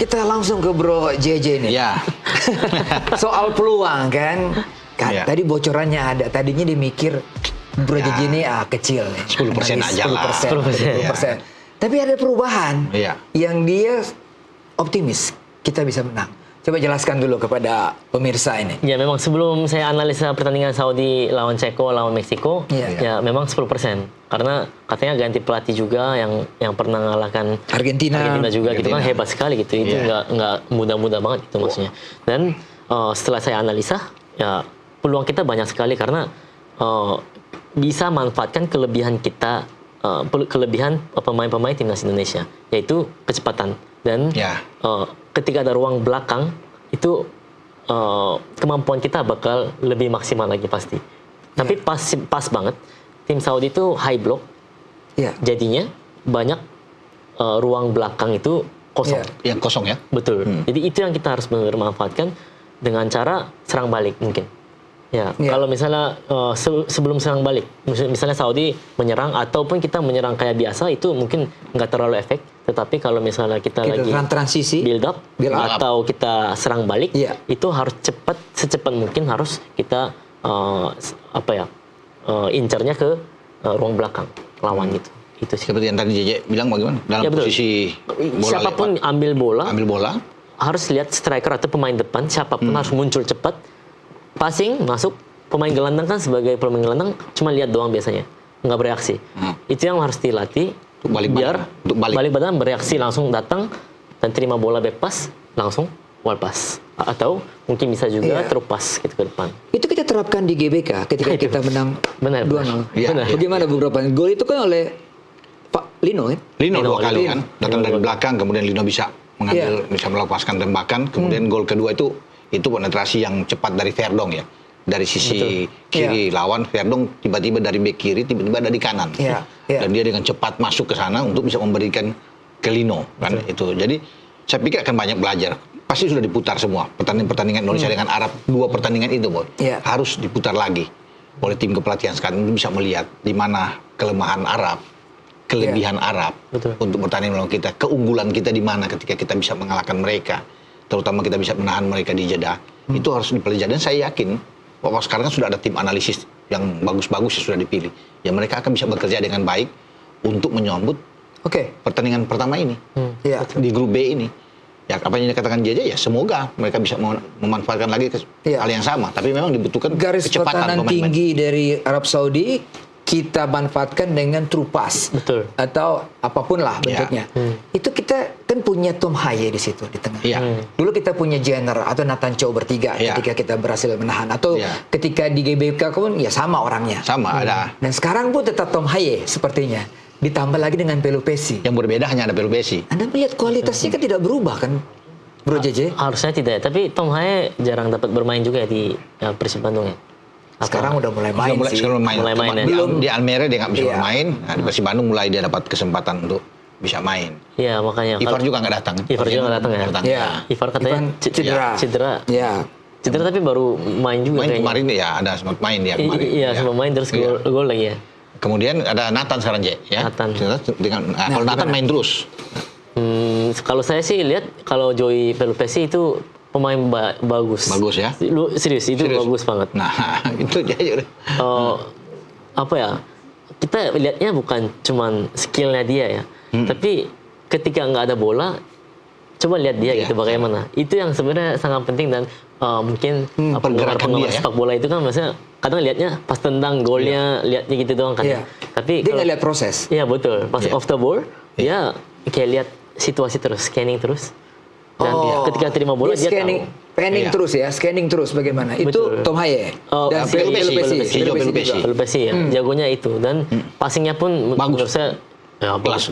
kita langsung ke Bro JJ nih. Ya. Soal peluang kan. Ya. Tadi bocorannya ada. Tadinya dimikir Bro JJ ini kecil nih. 10% aja lah. 10%. Tapi ada perubahan. Iya. Yang dia optimis kita bisa menang. Coba jelaskan dulu kepada pemirsa ini. Ya memang sebelum saya analisa pertandingan Saudi lawan Ceko, lawan Meksiko, ya memang 10%. Karena katanya ganti pelatih juga yang pernah mengalahkan Argentina juga gitu kan, hebat sekali gitu. Itu nggak mudah-mudah banget gitu maksudnya. Dan setelah saya analisa, ya peluang kita banyak sekali karena bisa manfaatkan kelebihan kita, kelebihan pemain-pemain timnas Indonesia, yaitu kecepatan. Dan ketika ada ruang belakang itu kemampuan kita bakal lebih maksimal lagi pasti. Tapi pas banget tim Saudi itu high block, jadinya banyak ruang belakang itu kosong. Yang kosong ya. Betul. Jadi itu yang kita harus manfaatkan dengan cara serang balik mungkin. Kalau misalnya sebelum serang balik, misalnya Saudi menyerang ataupun kita menyerang kayak biasa, itu mungkin nggak terlalu efek. Tetapi kalau misalnya kita lagi transisi, build up atau kita serang balik, itu harus secepat mungkin harus kita incernya ke ruang belakang lawan gitu. Itu sih. Seperti yang tadi JJ bilang bagaimana? Dalam posisi bola siapapun ambil bola, harus lihat striker atau pemain depan, siapapun harus muncul cepat. Passing, masuk, pemain gelandang kan sebagai pemain gelandang cuma lihat doang biasanya, nggak bereaksi. Itu yang harus dilatih, biar balik badan bereaksi langsung datang dan terima bola back pass, langsung wall pass. Atau mungkin bisa juga through pass gitu ke depan. Itu kita terapkan di GBK ketika kita menang 2-0. Bagaimana beberapa gol itu kan oleh Pak Lino kan? Lino 2 kali kan, datang dari belakang, kemudian Lino bisa mengambil, bisa melepaskan tembakan, kemudian gol kedua itu penetrasi yang cepat dari Verdong ya, dari sisi kiri lawan. Verdong tiba-tiba dari bek kiri, tiba-tiba ada di kanan, dan dia dengan cepat masuk ke sana untuk bisa memberikan ke Lino kan. Itu jadi saya pikir akan banyak belajar. Pasti sudah diputar semua pertandingan Indonesia dengan Arab, 2 pertandingan itu harus diputar lagi oleh tim kepelatihan sekarang untuk bisa melihat di mana kelemahan Arab, kelebihan Arab untuk bertanding melawan kita, keunggulan kita di mana ketika kita bisa mengalahkan mereka, terutama kita bisa menahan mereka di Jeddah. Itu harus dipelajari, dan saya yakin bahwa sekarang kan sudah ada tim analisis yang bagus-bagus yang sudah dipilih, ya mereka akan bisa bekerja dengan baik untuk menyambut pertandingan pertama ini di grup B ini. Ya apa yang dikatakan JJ, ya semoga mereka bisa memanfaatkan lagi hal yang sama, tapi memang dibutuhkan garis kecepatan pertahanan tinggi dari Arab Saudi kita manfaatkan dengan true pass atau apapun lah bentuknya. Itu kita kan punya Tom Haye di situ di tengah. Dulu kita punya Jenner atau Nathan Chow bertiga ketika kita berhasil menahan, atau ketika di GBK pun ya sama orangnya. Sama ada. Dan sekarang pun tetap Tom Haye sepertinya. Ditambah lagi dengan Pelupesi. Yang berbeda hanya ada Pelupesi. Anda melihat kualitasnya kan tidak berubah kan, Bro JJ? Harusnya tidak, tapi Tom Haye jarang dapat bermain juga di Persib Bandung ya. Sekarang udah mulai main sih. Mulai main ya. Belum di Almere dia nggak bisa bermain. Nah, di Persib Bandung mulai dia dapat kesempatan untuk bisa main. Iya, makanya. Ivar juga nggak datang. Ivar juga nggak datang ya. Iya. Ivar katanya cedera. Iya. Cedera tapi baru main juga kayaknya. Kemarin ya ada sempat main dia kemarin. Iya, sempat main terus gol lagi ya. Kemudian ada Nathan sekarang ya. Kalau Nathan main terus. Kalau saya sih lihat kalau Joey Pelupesi itu pemain bagus. Bagus ya. Serius itu bagus banget. Nah, itu aja. Apa ya? Kita lihatnya bukan cuman skillnya dia ya. Tapi ketika nggak ada bola, coba lihat dia gitu bagaimana. Itu yang sebenarnya sangat penting, dan mungkin pengawas sepak bola itu kan maksudnya kadang lihatnya pas tendang golnya, lihatnya gitu doang kan. Tapi dia nggak lihat proses. Iya betul. Pas off the ball, dia kayak lihat situasi terus, scanning terus. Dan ketika terima bola dia scanning, panning terus ya, scanning terus bagaimana. Itu Tom Haye. Dan Pelupesi ya. Jagonya itu, dan passingnya pun menurut saya kelas.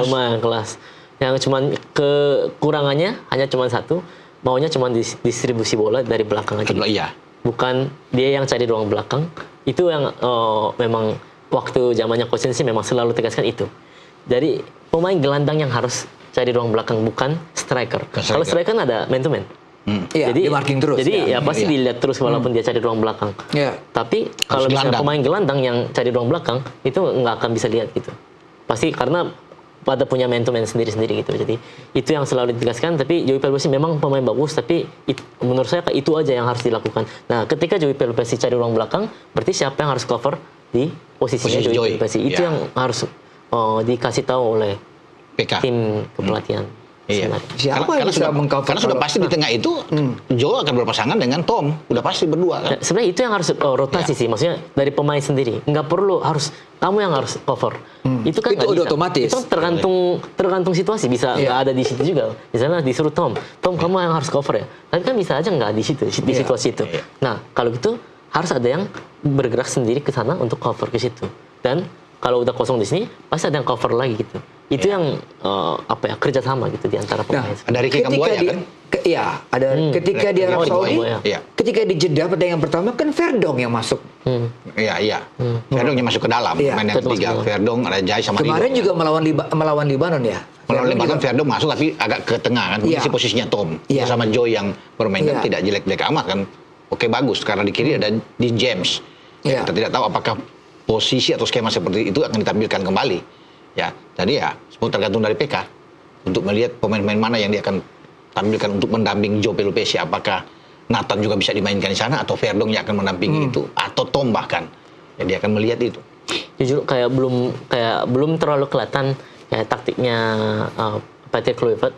Lumayan kelas. Yang cuman kekurangannya hanya cuman satu, maunya cuman distribusi bola dari belakang aja. Bukan dia yang cari ruang belakang. Itu yang memang waktu zamannya Coach Shin memang selalu tegaskan itu. Jadi pemain gelandang yang harus cari ruang belakang, bukan striker. Kalau striker kan ada man to man. Jadi di marking terus. Jadi ya pasti dilihat terus walaupun dia cari ruang belakang. Tapi kalau misalnya pemain gelandang yang cari ruang belakang, itu nggak akan bisa lihat gitu. Pasti karena pada punya man-to-man sendiri-sendiri gitu. Jadi itu yang selalu ditegaskan. Tapi Joey Pelopessi memang pemain bagus, tapi menurut saya itu aja yang harus dilakukan. Nah, ketika Joey Pelopessi cari ruang belakang, berarti siapa yang harus cover di posisinya Joey Pelopessi? Itu yang harus dikasih tahu oleh tim kepelatihan. Iya. Karena sudah pasti di tengah itu Joe akan berpasangan dengan Tom, udah pasti berdua kan. Nah, sebenarnya itu yang harus rotasi sih, maksudnya dari pemain sendiri. Nggak perlu harus kamu yang harus cover. Itu kan itu udah otomatis. Itu tergantung situasi, bisa nggak ada di situ juga. Misalnya disuruh Tom kamu yang harus cover ya. Tapi kan bisa aja nggak di situ di situasi itu. Nah kalau gitu harus ada yang bergerak sendiri ke sana untuk cover ke situ. Dan kalau udah kosong di sini pasti ada yang cover lagi gitu. Itu yang kerjasama gitu di antara pemain. Ada Ricky Kambuaya kan? Iya, ada ketika di Arab Saudi, ketika di Jeddah pertandingan pertama kan Verdong yang masuk. Iya. Verdong yang masuk ke dalam. Main yang ketiga, Verdong, ada Jai sama kemarin juga melawan Libanon ya. Melawan Libanon Verdong masuk tapi agak ke tengah kan. Posisinya Tom sama Joy yang bermain kan tidak jelek-jelek amat kan. Oke bagus karena di kiri ada di James. Kita tidak tahu apakah posisi atau skema seperti itu akan ditampilkan kembali. Ya, jadi ya semua tergantung dari PK untuk melihat pemain-pemain mana yang dia akan tampilkan untuk mendamping Joe Pelopessi. Apakah Nathan juga bisa dimainkan di sana atau Verdong yang akan mendampingi itu atau Tom bahkan. Ya, dia akan melihat itu. Jujur kayak belum terlalu kelihatan kayak taktiknya Patrick Kluivert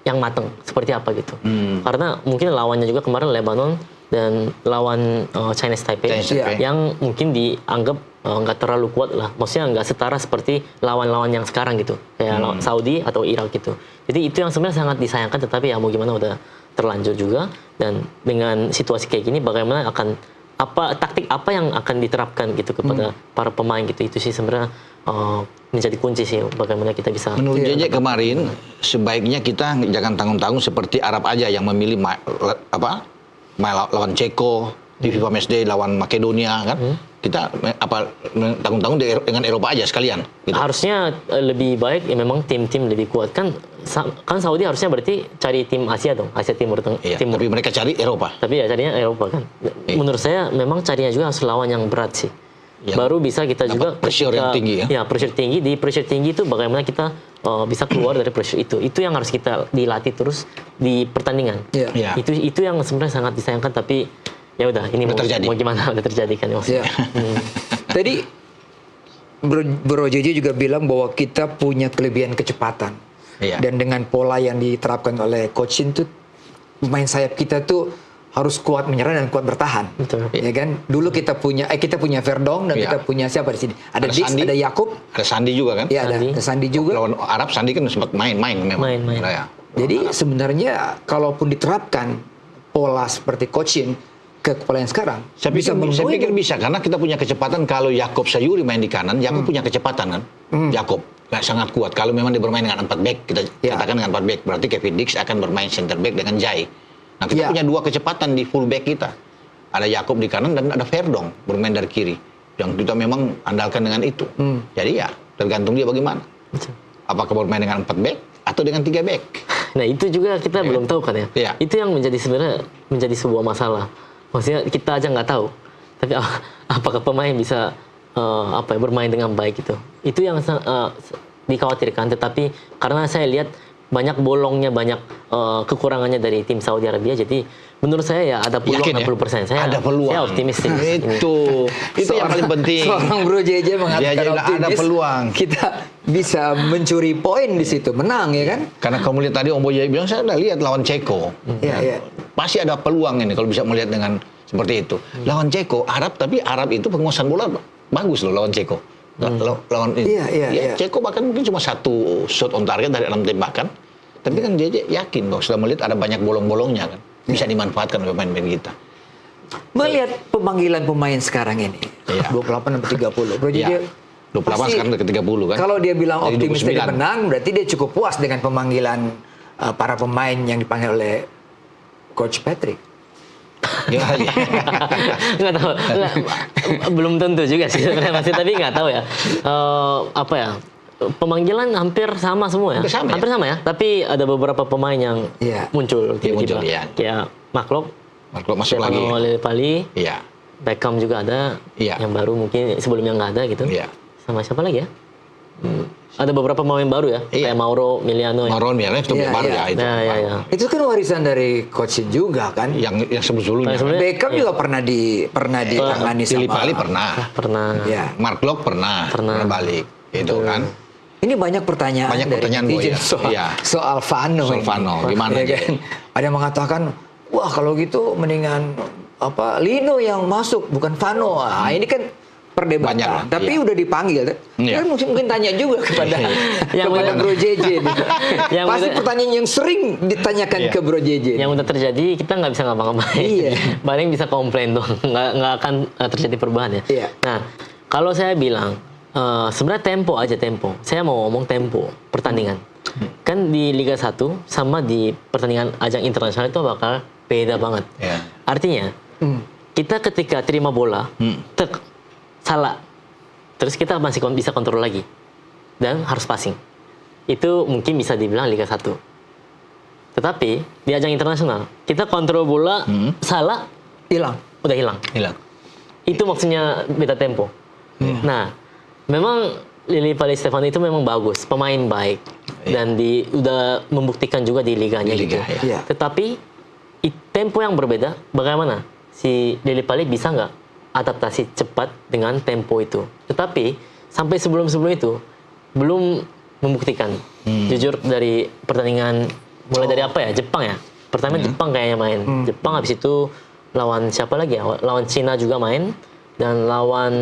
yang matang seperti apa gitu. Karena mungkin lawannya juga kemarin Lebanon dan lawan Chinese Taipei yang mungkin dianggap nggak terlalu kuat lah, maksudnya nggak setara seperti lawan-lawan yang sekarang gitu, kayak Saudi atau Irak gitu. Jadi itu yang sebenarnya sangat disayangkan, tetapi ya mau gimana udah terlanjur juga. Dan dengan situasi kayak gini, bagaimana taktik apa yang akan diterapkan gitu kepada para pemain gitu, itu sih sebenarnya menjadi kunci sih bagaimana kita bisa. Menurut JJ kemarin sebaiknya kita jangan tanggung-tanggung seperti Arab aja yang memilih lawan Ceko di FIFA Matchday lawan Makedonia kan. Kita tanggung-tanggung dengan Eropa aja sekalian gitu. Harusnya lebih baik ya memang tim-tim lebih kuat kan Saudi harusnya berarti cari tim Asia dong, Asia Timur. Tapi mereka cari Eropa. Tapi ya carinya Eropa kan. Menurut saya memang carinya juga harus lawan yang berat sih. Baru bisa kita juga pressure yang tinggi ya. Ya, pressure tinggi. Di pressure tinggi itu bagaimana kita bisa keluar dari pressure itu. Itu yang harus kita dilatih terus di pertandingan. Itu yang sebenarnya sangat disayangkan, tapi ya udah ini mau gimana udah terjadi kan maksudnya. Tadi Bro JJ juga bilang bahwa kita punya kelebihan kecepatan. Dan dengan pola yang diterapkan oleh coach Shin tuh pemain sayap kita tuh harus kuat menyerang dan kuat bertahan. Betul. Ya kan? Dulu kita punya Verdong dan kita punya siapa di sini? Ada Dix, Sandi, ada Yakub, ada Sandi juga kan? Iya, ada Sandi juga. Lawan Arab Sandi kan sempat main memang. Main. Jadi sebenarnya kalaupun diterapkan pola seperti coach Shin ke kepala yang sekarang, saya pikir bisa karena kita punya kecepatan. Kalau Yakob Sayuri main di kanan, Yakob punya kecepatan kan. Yakob sangat kuat. Kalau memang dia bermain dengan 4 back, kita katakan dengan 4 back, berarti Kevin Dix akan bermain center back dengan Jai. Nah, kita punya 2 kecepatan di full back kita. Ada Yakob di kanan dan ada Verdong bermain dari kiri. Yang kita memang andalkan dengan itu. Jadi ya tergantung dia bagaimana. Apakah bermain dengan 4 back atau dengan 3 back. Nah, itu juga kita belum tahu kan ya. Itu yang sebenarnya menjadi sebuah masalah. Maksudnya kita aja nggak tahu, tapi apakah pemain bisa bermain dengan baik gitu? Itu yang dikhawatirkan. Tetapi karena saya lihat banyak bolongnya, banyak kekurangannya dari tim Saudi Arabia, jadi menurut saya ya ada peluang 60%. Saya ada peluang. Saya optimistis. Itu yang paling penting. Seorang Bro JJ mengatakan optimis. Ada peluang. Kita bisa mencuri poin di situ, menang ya kan? Karena kamu lihat tadi Om Boy bilang saya udah lihat lawan Ceko. Iya. Pasti ada peluang ini kalau bisa melihat dengan seperti itu. Lawan Ceko, tapi Arab itu penguasaan bola bagus loh lawan Ceko. Lawan ini. Iya. Ceko bahkan mungkin cuma 1 shot on target dari 6 tembakan. Tapi kan JJ yakin bahwa sudah melihat ada banyak bolong-bolongnya kan. Bisa dimanfaatkan oleh pemain-pemain kita. Melihat pemanggilan pemain sekarang ini, 28 sampai 30. Bro JJ 28 sekarang udah ke 30 kan. Kalau dia bilang dari optimis 29. tadi menang, berarti dia cukup puas dengan pemanggilan para pemain yang dipanggil oleh Coach Patrick. Nggak tahu, belum tentu juga sih sebenarnya, tapi nggak tahu ya. Pemanggilan hampir sama semua ya. Hampir sama ya. Tapi ada beberapa pemain yang muncul tiba-tiba. Kayak Maklok masuk lagi. Lele Pali. Iya. Beckham juga ada. Yang baru mungkin sebelumnya nggak ada gitu. Iya. Sama siapa lagi ya? ada beberapa pemain baru ya, kayak Mauro Miliano. Mauro Miliano itu baru ya itu. Itu kan warisan dari coach Shin juga kan. Yang sebelumnya. Beckham juga pernah ditangani sama. Philip Pali pernah. Pernah. Mark Locke pernah balik. Itu kan. Ini banyak pertanyaan dari soal Vano. Soal Vano, gimana ya kan? Ada yang mengatakan, wah kalau gitu mendingan Lino yang masuk bukan Vano. Nah, ini kan perdebatan. Tapi udah dipanggil. Kan mungkin tanya juga kepada Bro JJ. Pasti pertanyaan yang sering ditanyakan ke Bro JJ. Yang udah terjadi kita nggak bisa ngapa-ngapain. Paling bisa komplain doang. Nggak akan terjadi perubahan ya. Nah, kalau saya bilang sebenarnya tempo. Saya mau ngomong tempo pertandingan. Kan di Liga 1 sama di pertandingan ajang internasional itu bakal beda banget. Artinya kita ketika terima bola, salah, terus kita masih bisa kontrol lagi dan harus passing. Itu mungkin bisa dibilang Liga 1. Tetapi di ajang internasional kita kontrol bola, salah, udah hilang. Itu maksudnya beda tempo. Nah, memang Lili Pali Stefano itu memang bagus, pemain baik dan udah membuktikan juga di liganya gitu. Tetapi tempo yang berbeda, bagaimana si Lili Pali bisa nggak adaptasi cepat dengan tempo itu? Tetapi sampai sebelum itu belum membuktikan. Jujur dari pertandingan mulai dari Jepang ya. Pertama Jepang kayaknya main. Jepang habis itu lawan siapa lagi ya? Lawan Cina juga main dan lawan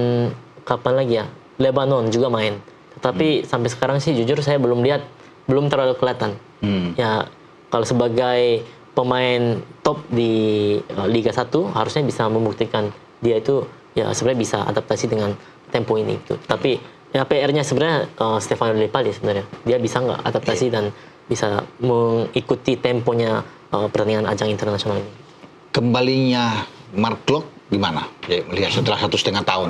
kapan lagi ya? Lebanon juga main. Tetapi sampai sekarang sih jujur saya belum terlalu kelihatan. Ya kalau sebagai pemain top di Liga 1 harusnya bisa membuktikan dia itu ya sebenarnya bisa adaptasi dengan tempo ini gitu. Tapi ya PR-nya sebenarnya Stefano Lili Pali sebenarnya. Dia bisa nggak adaptasi dan bisa mengikuti temponya pertandingan ajang internasional ini. Kembalinya Mark Locke gimana? Ya, melihat setelah 1,5 tahun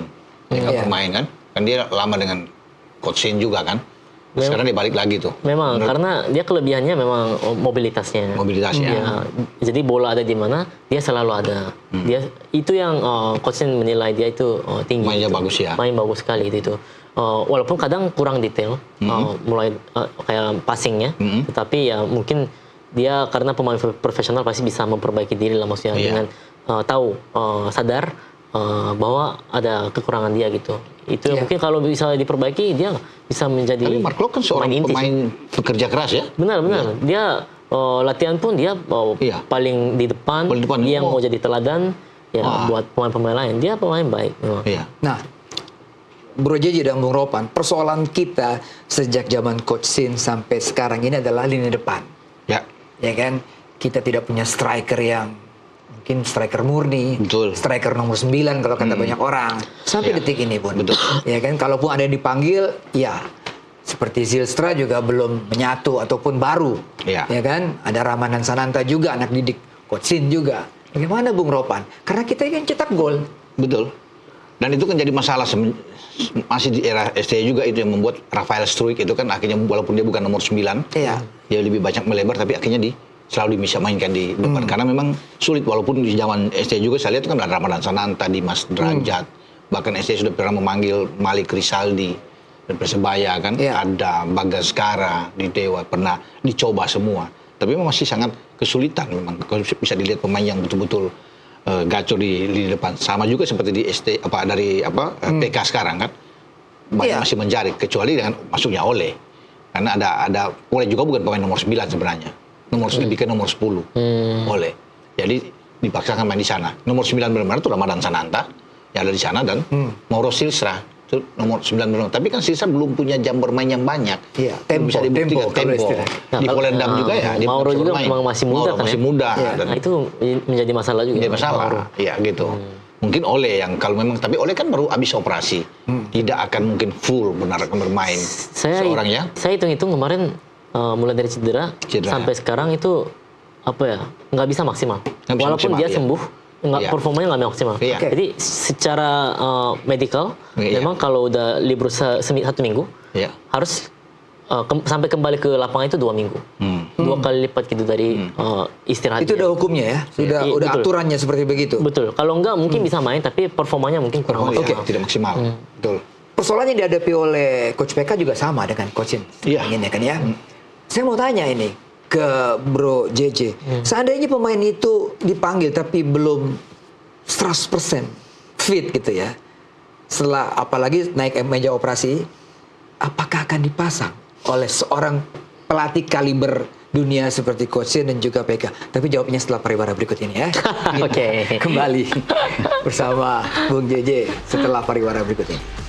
bermain kan? Kan dia lama dengan Coach Shin juga kan. Sekarang dia balik lagi tuh. Memang karena dia kelebihannya memang mobilitasnya. Ya, jadi bola ada di mana dia selalu ada. Dia itu yang Coach Shin menilai dia itu tinggi. Mainnya bagus ya. Main bagus sekali itu. Walaupun kadang kurang detail, mulai kayak passingnya, tetapi ya mungkin dia karena pemain profesional pasti bisa memperbaiki diri lah maksudnya dengan sadar bahwa ada kekurangan dia gitu. Itu mungkin kalau bisa diperbaiki dia bisa menjadi. Tapi Mark Locke kan seorang pemain pekerja keras ya. Benar. Dia latihan pun dia paling di depan. Dia mau jadi teladan buat pemain-pemain lain. Dia pemain baik. Nah, Bro JJ dan Bung Ropan, persoalan kita sejak zaman Coach Shin sampai sekarang ini adalah lini depan. Ya kan? Kita tidak punya striker yang mungkin striker murni, striker nomor 9 kalau kata banyak orang. Sampai detik ini pun. Ya kan, kalaupun ada yang dipanggil, ya seperti Zylstra juga belum menyatu ataupun baru. Ya kan, ada Ramadan Sananta juga anak didik Coach Shin juga. Bagaimana Bung Ropan? Karena kita kan cetak gol. Betul. Dan itu kan jadi masalah masih di era STI juga itu yang membuat Rafael Struijk itu kan akhirnya walaupun dia bukan nomor 9, dia lebih banyak melebar tapi akhirnya selalu bisa mainkan di depan karena memang sulit walaupun di zaman STI juga saya lihat kan ada Ramadan Sananta, Dimas Derajat, bahkan STI sudah pernah memanggil Malik Rizaldi dan Persebaya kan, ada Bagaskara di Dewa pernah dicoba semua, tapi memang masih sangat kesulitan memang kalau bisa dilihat pemain yang betul-betul gacor di depan. Sama juga seperti di PK sekarang kan banyak masih menjarik kecuali dengan masuknya Ole karena ada Ole juga bukan pemain nomor 9 sebenarnya. Lebih ke nomor 10 Ole. Jadi dipaksakan main di sana. Nomor 9 benar-benar itu Ramadan Sananta yang ada di sana dan Mauro Zylstra itu nomor 9 benar. Tapi kan Zylstra belum punya jam bermain yang banyak. Tempo, bisa dibuktikan tempo. Di Volendam juga ya. Mauro juga memang masih muda kan. Masih muda. Dan itu menjadi masalah juga. Menjadi masalah. Iya gitu. Mungkin Ole yang kalau memang tapi Ole kan baru habis operasi. Tidak akan mungkin full benar akan bermain seorang ya. Saya hitung-hitung kemarin mulai dari cedera sampai sekarang itu nggak bisa maksimal. Walaupun dia sembuh, performanya nggak maksimal. Jadi secara medikal, memang kalau udah libur 1 minggu, harus sampai kembali ke lapangan itu 2 minggu, 2 kali lipat gitu dari istirahat. Itu udah hukumnya ya, udah aturannya seperti begitu. Betul. Kalau nggak mungkin bisa main, tapi performanya mungkin kurang maksimal. Tidak maksimal. Betul. persoalan yang dihadapi oleh Coach PK juga sama dengan Coach ini kan ya. Saya mau tanya ini ke Bro JJ. Seandainya pemain itu dipanggil tapi belum 100% fit gitu ya. Setelah apalagi naik meja operasi, apakah akan dipasang oleh seorang pelatih kaliber dunia seperti Coach Shin dan juga PK? Tapi jawabnya setelah pariwara berikut ini ya. Oke. Kembali bersama Bung JJ setelah pariwara berikut ini.